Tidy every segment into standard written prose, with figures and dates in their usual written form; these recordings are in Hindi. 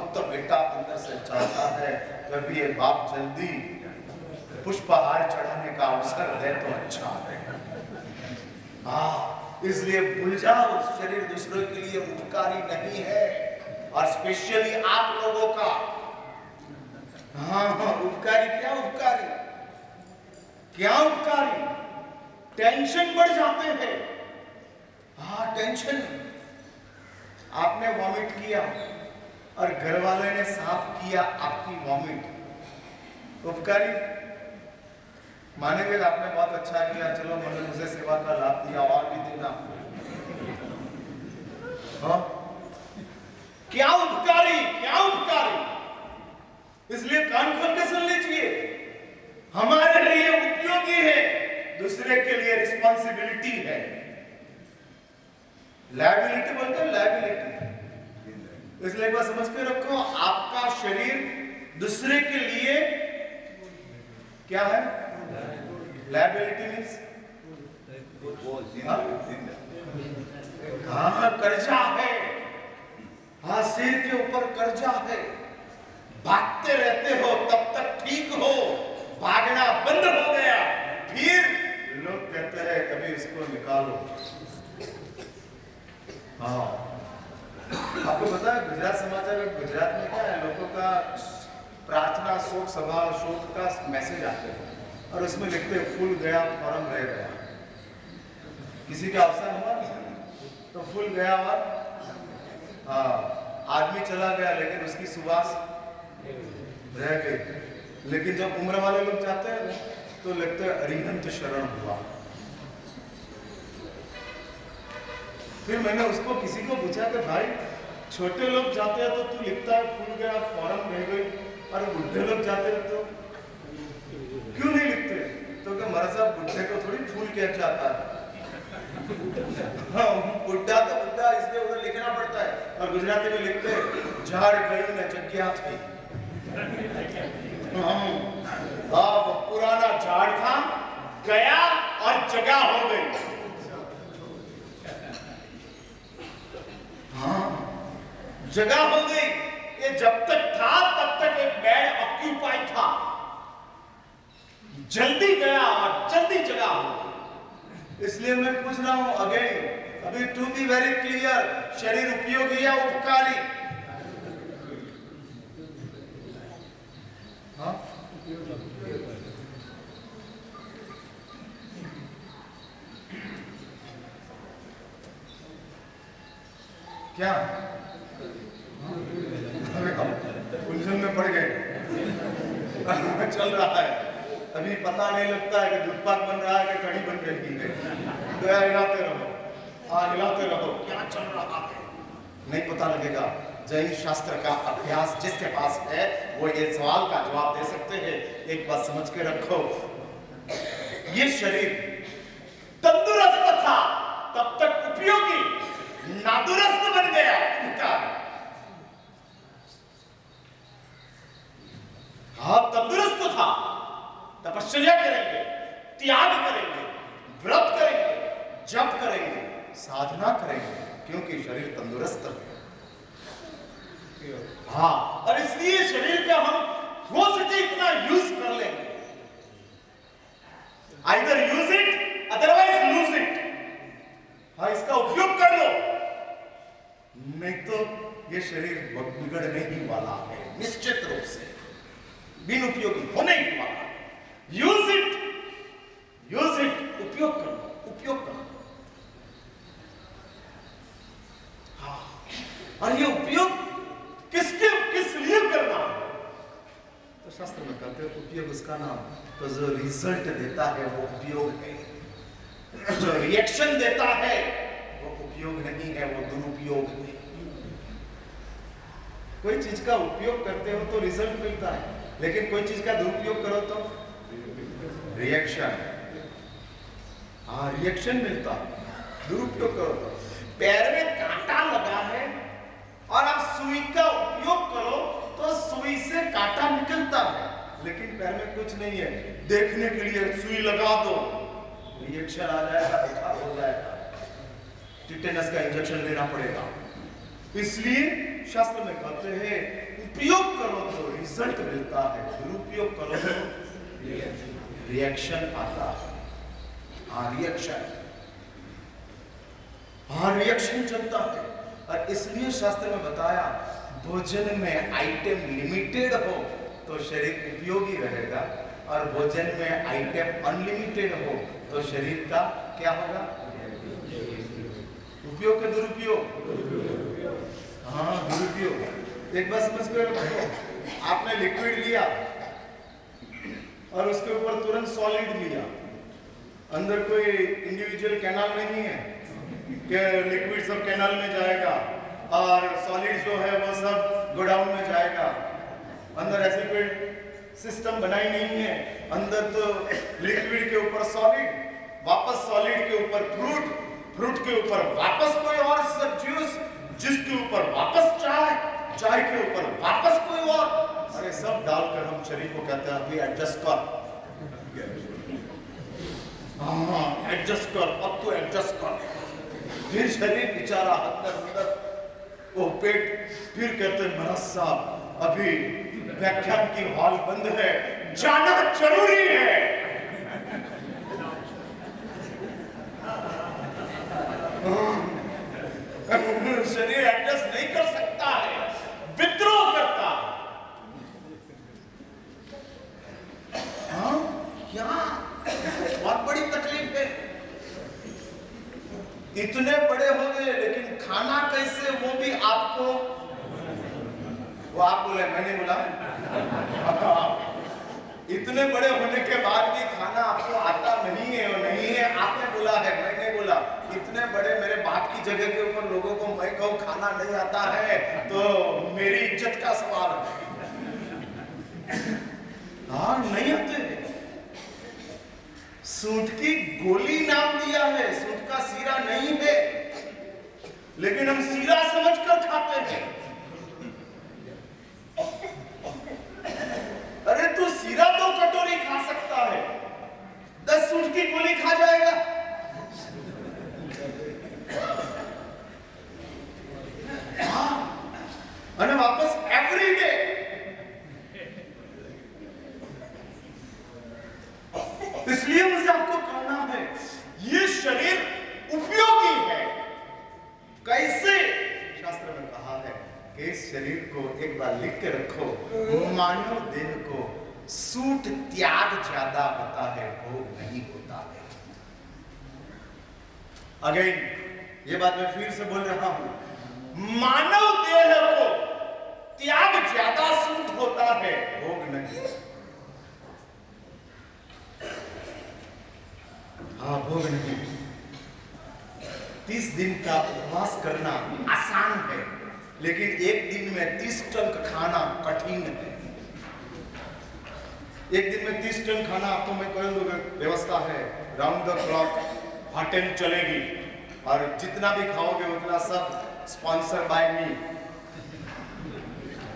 अब तो बेटा अंदर से चाहता है कभी ये बाप जल्दी पुष्पहार चढ़ाने का अवसर दे तो अच्छा है। हाँ, इसलिए भूल जाओ शरीर दूसरों के लिए उपकारी नहीं है, और स्पेशली आप लोगों का। हाँ हाँ, उपकारी क्या उपकारी, क्या उपकारी? टेंशन बढ़ जाते हैं। हाँ, टेंशन। आपने वॉमिट किया और घर वाले ने साफ किया आपकी वॉमिट, उपकारी मानेंगे? आपने बहुत अच्छा किया, चलो मैंने मुझे सेवा का लाभ दिया और भी देना। हाँ, क्या उपकारी, क्या उपकारी? इसलिए कान खोल के सुन लीजिए, हमारे लिए उपयोगी है, दूसरे के लिए रिस्पॉन्सिबिलिटी है। लायबिलिटी बोलते हैं, लायबिलिटी। इसलिए एक बार समझ के रखो, आपका शरीर दूसरे के लिए क्या है? लायबिलिटी मीन्स हाँ, कर्जा है। हाँ, सिर के ऊपर कर्जा है। भागते रहते हो तब तक ठीक हो, भागना बंद हो गया फिर लोग कहते हैं कभी इसको निकालो। हाँ, आपको पता है गुजरात समाचार, गुजरात में क्या है, लोगों का प्रार्थना शोक सभा शोक का मैसेज आते हैं और उसमें लिखते हैं फूल गया फॉर्म रह गया। किसी का अवसर हुआ तो फूल गया और हाँ, आदमी चला गया लेकिन उसकी सुवास रह गई। लेकिन जब उम्र वाले लोग जाते हैं तो लगता है अरिहंत शरण हुआ। फिर मैंने उसको किसी को पूछा कि भाई छोटे लोग जाते हैं तो तू लिखता है फूल गया फॉर्म रह गई, और बुढ़े लोग जाते हैं तो क्यों नहीं लिखते? तो क्या मरा साहब, बुढ़े को थोड़ी फूल क्या चाहता है। हाँ, बुढ़ा तो बुढ़ा, इसलिए उधर लिखना पड़ता है। और गुजराती में लिखते हैं झाड़ गई न जग्या थी। हाँ, पुराना झाड़ था, गया और जगह हो गई। हाँ, जगह हो गई। ये जब तक था तब तक एक बेड ऑक्यूपाई था, जल्दी गया और जल्दी जगह हो गई। इसलिए मैं पूछ रहा हूं अगेन, अभी टू बी वेरी क्लियर, शरीर उपयोगी या उपकारी? हाँ, क्या उलझन में पड़ गए? चल रहा है, अभी पता नहीं लगता है कि दूधपाक बन रहा है कि कढ़ी बन रही है। तो हिलाते रहो, हाँ हिलाते रहो, क्या चल रहा है नहीं पता लगेगा। जैन शास्त्र का अभ्यास जिसके पास है वो ये सवाल का जवाब दे सकते हैं। एक बात समझ के रखो, ये शरीर तंदुरुस्त था तब तक उपयोगी, नादुरुस्त बन गया उपकारी। हाँ, तंदुरुस्त था, तपश्चर्या करेंगे, त्याग करेंगे, व्रत करेंगे, जप करेंगे, साधना करेंगे, क्योंकि शरीर तंदुरुस्त है। हाँ, और इसलिए शरीर का हम हो सके इतना यूज कर लेंगे। Either use it otherwise lose it. हाँ, इसका उपयोग कर लो, नहीं तो ये शरीर बिगड़ने ही वाला है, निश्चित रूप से बिन उपयोगी होने ही वाला। यूज इट, उपयोग करो, उपयोग करो। हाँ, और ये उपयोग किस लिए करना है? तो शास्त्र में कहते हैं उपयोग उसका नाम, तो जो रिजल्ट देता है वो उपयोग है, जो रिएक्शन देता है वो उपयोग नहीं है, वो दुरुपयोग है। कोई चीज का उपयोग करते हो तो रिजल्ट मिलता है, लेकिन कोई चीज का दुरुपयोग करो तो रिएक्शन, हाँ रिएक्शन मिलता है। दुरुपयोग करो तो, पैर में कांटा लगा है और आप सुई का उपयोग करो तो सुई से कांटा निकलता है, लेकिन पैर में कुछ नहीं है, देखने के लिए सुई लगा दो, रिएक्शन आ जाएगा, बुखार हो जाएगा, टिटेनस का इंजेक्शन लेना पड़ेगा। इसलिए शास्त्र में कहते हैं उपयोग करो तो रिजल्ट मिलता है, दुरुपयोग करो तो रिएक्शन आता है। रिएक्शन चलता है। और इसलिए शास्त्र में बताया भोजन में आइटम लिमिटेड हो तो शरीर उपयोगी रहेगा, और भोजन में आइटम अनलिमिटेड हो तो शरीर का क्या होगा? उपयोग के दुरुपयोग। हाँ, दुरुपयोग। एक बार समझ कर, आपने लिक्विड लिया और उसके ऊपर तुरंत सॉलिड लिया, अंदर कोई इंडिविजुअल कैनाल नहीं है कि लिक्विड सब कैनाल में जाएगा और सॉलिड जो है वो सब गोडाउन में जाएगा। अंदर ऐसे कोई सिस्टम बनाई नहीं है। अंदर तो लिक्विड के ऊपर सॉलिड, वापस सॉलिड के ऊपर फ्रूट, फ्रूट के ऊपर वापस कोई और सब जूस, जिसके ऊपर वापस चाय, चाय के ऊपर वापस कोई और। अरे सब डालकर हम शरीर को कहते हैं अभी एडजस्ट कर, हाँ एडजस्ट कर, अब तो एडजस्ट कर। फिर शरीर बेचारा अंदर वो पेट, फिर कहते हैं महाराज साहब अभी व्याख्यान की हॉल बंद है, जाना जरूरी है। शरीर एडजस्ट नहीं कर सकता है, विद्रोह करता है। हाँ क्या बहुत बड़ी तकलीफ है। इतने बड़े हो गए लेकिन खाना कैसे, वो भी आपको, वो आप बोले, मैंने बोला। इतने बड़े होने के बाद भी खाना आपको आता नहीं है, और नहीं है आपने बोला है, मैंने बोला। इतने बड़े मेरे बाप की जगह के ऊपर लोगों को मैं कहूँ खाना नहीं आता है तो मेरी इज्जत का सवाल है। हाँ नहीं आते। सूंठ की गोली नाम दिया है, सूंठ का सीरा नहीं है, लेकिन हम सीरा समझकर खाते हैं। अरे तू सीरा 2 कटोरी खा सकता है, 10 सूंठ की गोली खा जाएगा। और वापस एवरी डे। इसलिए मुझे आपको कहना है ये शरीर उपयोगी है। कैसे? शास्त्र में कहा है कि इस शरीर को एक बार लिख के रखो, मानव देह को सूट त्याग ज्यादा होता है, भोग नहीं होता है। अगेन ये बात मैं फिर से बोल रहा हूं, मानव देह को त्याग ज्यादा सूट होता है, भोग नहीं। हाँ भोग नहीं। 30 दिन का उपवास करना आसान है, लेकिन एक दिन में 30 टन खाना कठिन है। एक दिन में 30 टन खाना आपको मैं कर दूंगा, व्यवस्था है, राउंड द क्लॉक होटल चलेगी, और जितना भी खाओगे उतना सब स्पॉन्सर बाय मी।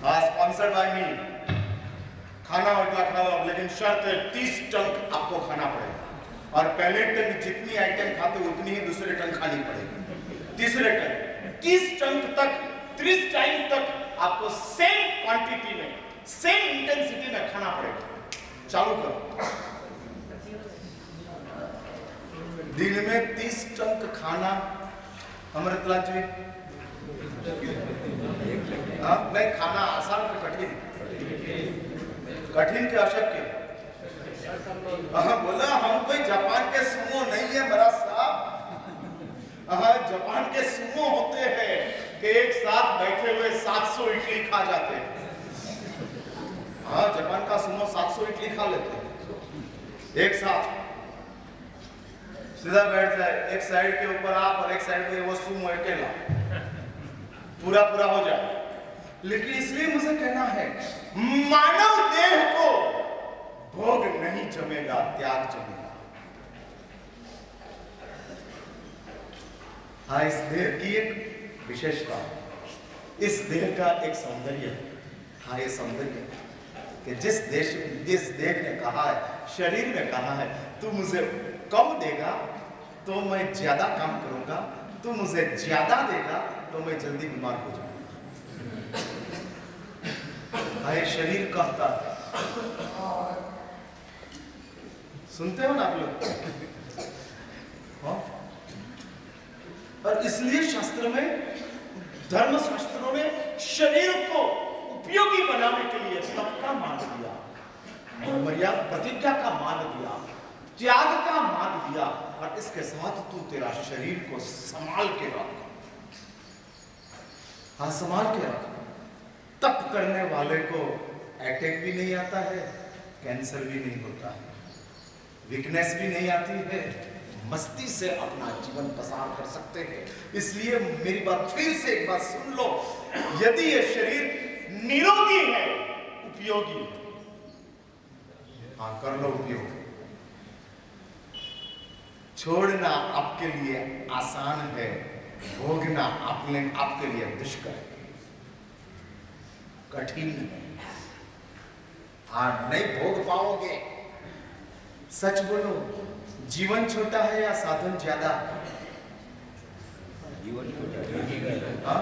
हाँ स्पॉन्सर बाय मी। खाना उतना खाओ, लेकिन शर्त है 30 टन आपको खाना पड़ेगा, और पहले टन जितनी आइटम खाते उतनी ही दूसरे टन खानी पड़ेगी। तीसरे टन 30 टन तक, 30 टाइम तक आपको सेम क्वांटिटी में, सेम इंटेंसिटी में खाना पड़ेगा। चालू करो। दिन में 30 टन खाना अमृतलाल जी, नहीं खाना आसान के कठिन, कठिन के अशक्य। बोला हम कोई जापान के सुमो नहीं है महाराज साहब। जापान के सुमो होते हैं कि एक साथ बैठे हुए 700 इडली खा जाते हैं। हाँ जापान का सुमो 700 इडली खा लेते हैं एक साथ, सीधा बैठ जाए, एक साइड के ऊपर आप और एक साइड में वो सुमो अकेला, पूरा पूरा हो जाए। लेकिन इसलिए मुझे कहना है मानव देह को भोग नहीं जमेगा, त्याग जमेगा। हाँ इस देह की एक विशेषता, इस देह का एक सौंदर्य है। हाँ ये सौंदर्य कि जिस देह ने कहा है, शरीर ने कहा है तू मुझे कम देगा तो मैं ज्यादा काम करूंगा, तू मुझे ज्यादा देगा तो मैं जल्दी बीमार हो जाऊंगा। हाय शरीर कहता है। सुनते हो ना आप लोग? हाँ? और इसलिए शास्त्र में, धर्म शास्त्रों में शरीर को उपयोगी बनाने के लिए तप का मान दिया, मर्यादा प्रतिज्ञा का मान दिया, त्याग का मान दिया, और इसके साथ तू तेरा शरीर को संभाल के रख। हाँ, संभाल के रख। तप करने वाले को अटैक भी नहीं आता है, कैंसर भी नहीं होता है, वीकनेस भी नहीं आती है, मस्ती से अपना जीवन बसर कर सकते हैं। इसलिए मेरी बात फिर से एक बात सुन लो, यदि ये शरीर निरोगी है, उपयोगी है, हाँ कर लो उपयोग। छोड़ना आपके लिए आसान है, भोगना आपके लिए दुष्कर है, कठिन है। हाँ, नहीं भोग पाओगे। सच बोलो, जीवन छोटा है या साधन ज्यादा? जीवन छोटा है। हाँ?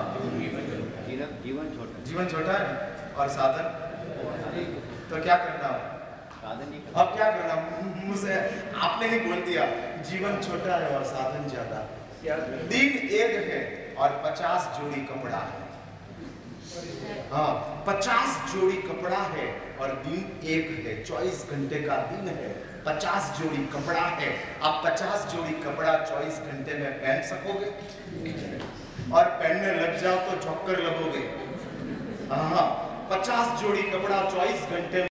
जीवन छोटा है और साधन, तो क्या करना है? अब क्या करना? मुझसे आपने ही बोल दिया जीवन छोटा है और साधन ज्यादा। दिन एक है और 50 जोड़ी कपड़ा है। हाँ, 50 जोड़ी कपड़ा है और दिन एक है, 24 घंटे का दिन है, 50 जोड़ी कपड़ा है। आप 50 जोड़ी कपड़ा 24 घंटे में पहन सकोगे? और पहनने लग जाओ तो झोंकर लगोगे। हाँ, 50 जोड़ी कपड़ा 24 घंटे